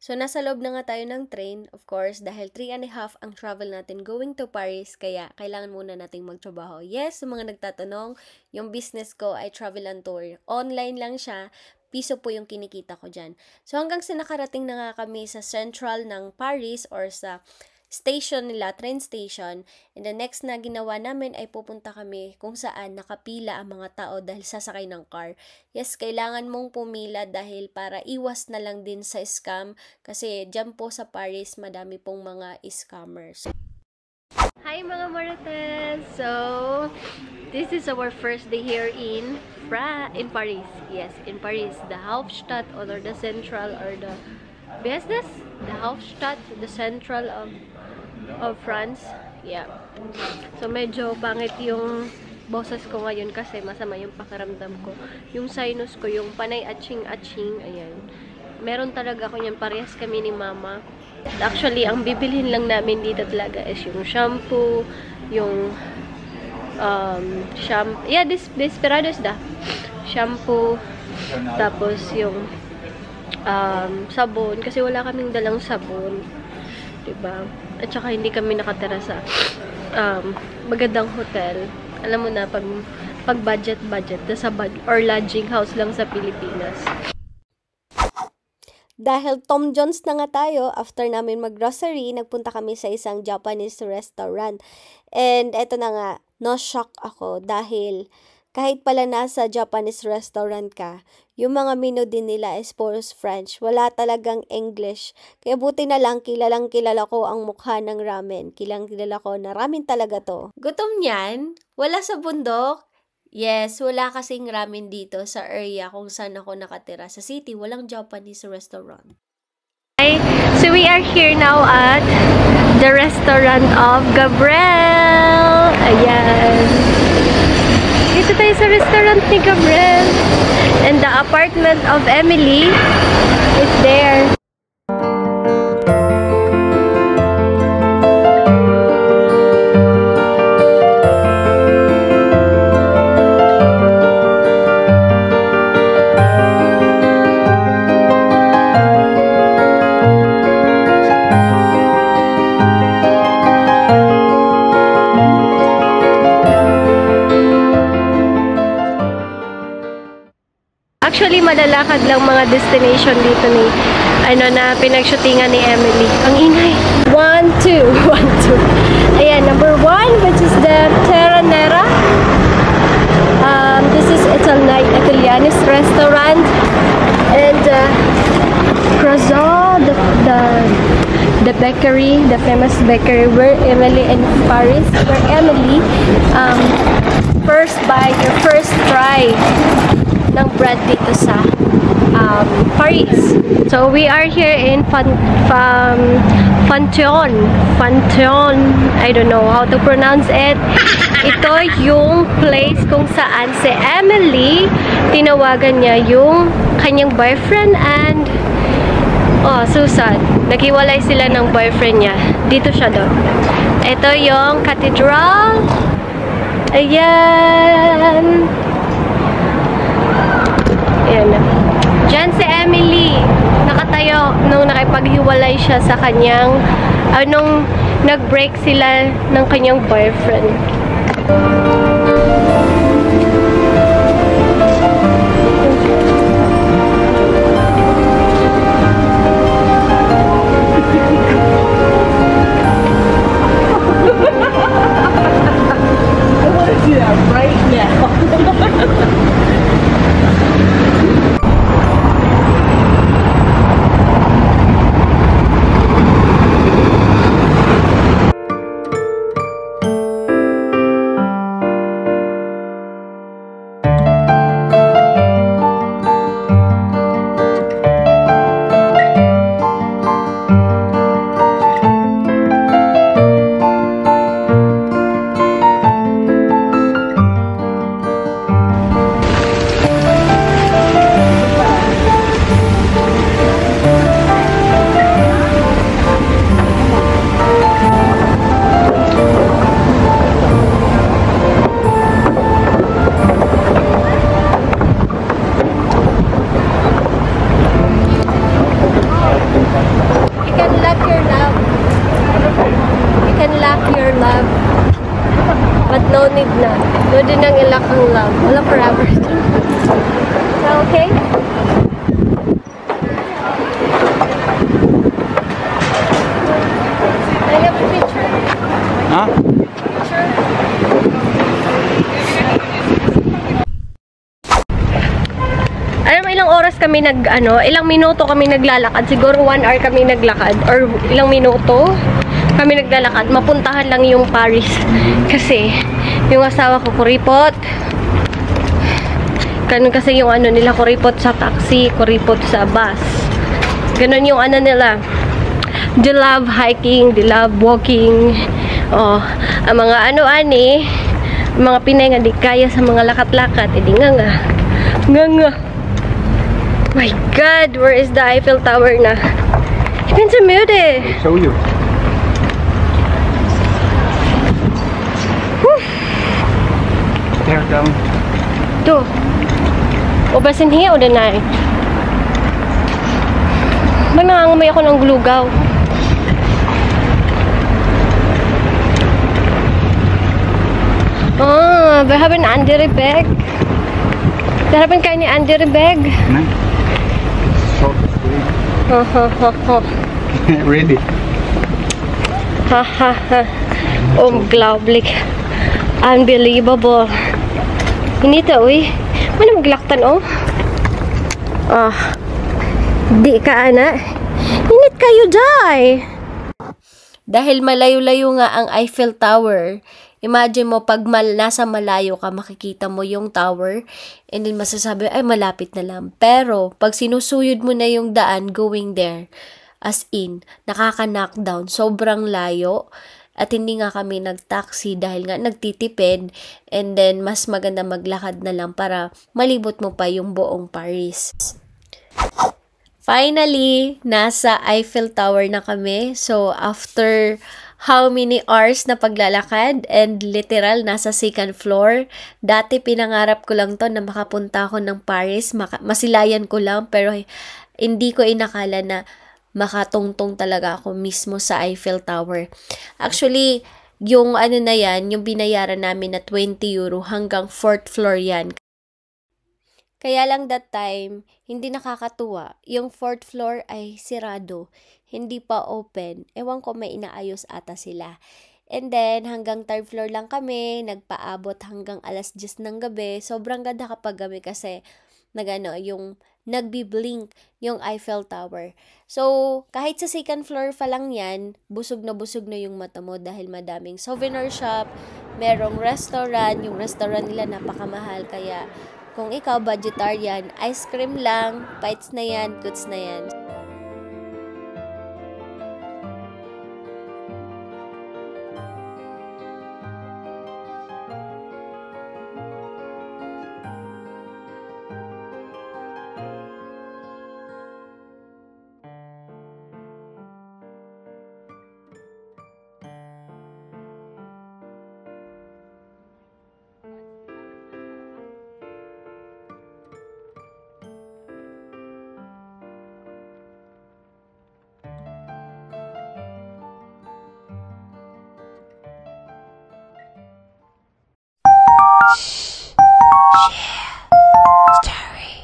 So, nasa loob na nga tayo ng train, of course, dahil 3.5 ang travel natin going to Paris, kaya kailangan muna nating magtrabaho. Yes, sa mga nagtatanong, yung business ko ay travel and tour. Online lang siya, piso po yung kinikita ko dyan. So, hanggang sa nakarating na nga kami sa central ng Paris or sa station nila, train station, and the next na ginawa namin ay pupunta kami kung saan nakapila ang mga tao dahil sasakay ng car. Yes, kailangan mong pumila dahil para iwas na lang din sa scam kasi dyan po sa Paris madami pong mga scammers. Hi mga Marites! So, this is our first day here in Paris. Yes, in Paris, the Hauptstadt or the central or the business, the Hauptstadt, the central of France. Yeah. So, medyo pangit yung boses ko ngayon kasi masama yung pakiramdam ko. Yung sinus ko, yung panay atching-atching, ayan. Meron talaga ako yan. Parehas kami ni mama. Actually, ang bibilhin lang namin dito talaga is yung shampoo, yung yeah, Desperados da. Shampoo, tapos yung sabon, kasi wala kaming dalang sabon. Diba? At saka hindi kami nakatira sa magandang hotel. Alam mo na, pag budget, sa or lodging house lang sa Pilipinas. Dahil Tom Jones na nga tayo, after namin mag-grocery, nagpunta kami sa isang Japanese restaurant. And eto na nga, no-shock ako dahil kahit pala nasa Japanese restaurant ka, yung mga menu din nila is puro French. Wala talagang English. Kaya buti na lang, kilalang kilala ko ang mukha ng ramen. Kilalang kilala ko na ramen talaga to. Gutom niyan? Wala sa bundok? Yes, wala kasing ramen dito sa area kung saan ako nakatira. Sa city, walang Japanese restaurant. Hi. So we are here now at the restaurant of Gabriel. Ayan. Dito tayo sa restaurant ni Gabriel. And the apartment of Emily is there. Actually, malalakad lang mga destination dito ni, na pinagshootingan ni Emily. Ang ingay. 1, 2, 1, 2. Ayan, number 1, which is the Terra Nera. This is Italianist restaurant. And Croissant, the bakery, the famous bakery where Emily in Paris, where Emily first bite or first try ng bread dito sa Paris. So we are here in Panthéon. I don't know how to pronounce it. Ito yung place kung saan si Emily tinawagan niya yung kanyang boyfriend and Susan. Naghiwalay sila ng boyfriend niya. Dito siya doon. Ito yung cathedral. Ayan. Ayan. Diyan si Emily nakatayo nung nakipaghiwalay siya sa kanyang nung nag-break sila ng kanyang boyfriend. I want to do that right now. Pwede nang ilak ang love. Wala forever. So, okay? I have a picture. Ha? Picture. Alam mo, ilang oras kami ilang minuto kami naglalakad. Siguro 1 hour kami naglakad. Or ilang minuto kami naglalakad. Mapuntahan lang yung Paris. Kasi, yung asawa ko kuripot. Ganun kasi yung nila, kuripot sa taxi, kuripot sa bus. Ganun yung nila. They love hiking, they love walking. Oh, ang mga mga Pinay nga di kaya sa mga lakat-lakat. Di nga. My God, where is the Eiffel Tower na? Ich bin so müde. I'll show you. There down. Du. O basin hiya o danay? Nangangamay ako ng gulugaw. Wir haben andere Bag. Wir haben keine andere Bag. Nein. Short. Ready. Unglaublich. Unbelievable. Hinita, uy. Ano maglaktan, oh? Di ka, ana. Init kayo, day. Dahil malayo-layo nga ang Eiffel Tower, imagine mo, pag nasa malayo ka, makikita mo yung tower, and then masasabi, ay, malapit na lang. Pero, pag sinusuyod mo na yung daan going there, as in, nakaka-knockdown, sobrang layo, at hindi nga kami nag-taxi dahil nga nagtitipid, and then mas maganda maglakad na lang para malibot mo pa yung buong Paris. Finally, nasa Eiffel Tower na kami. So, after how many hours na paglalakad, and literal, nasa second floor. Dati, pinangarap ko lang to na makapunta ako ng Paris. Masilayan ko lang, pero hindi ko inakala na makatungtong talaga ako mismo sa Eiffel Tower. Actually, yung na yan, yung binayaran namin na 20 euro hanggang 4th floor yan. Kaya lang that time, hindi nakakatuwa. Yung 4th floor ay sirado. Hindi pa open. Ewan ko, may inaayos ata sila. And then, hanggang 3rd floor lang kami. Nagpaabot hanggang alas 10 ng gabi. Sobrang ganda kapag gabi kasi yung nagbi-blink yung Eiffel Tower. So, kahit sa second floor pa lang yan, busog na yung mata mo dahil madaming souvenir shop, merong restaurant, yung restaurant nila napakamahal, kaya kung ikaw budgetarian, ice cream lang, bites na yan, goods na yan. Story.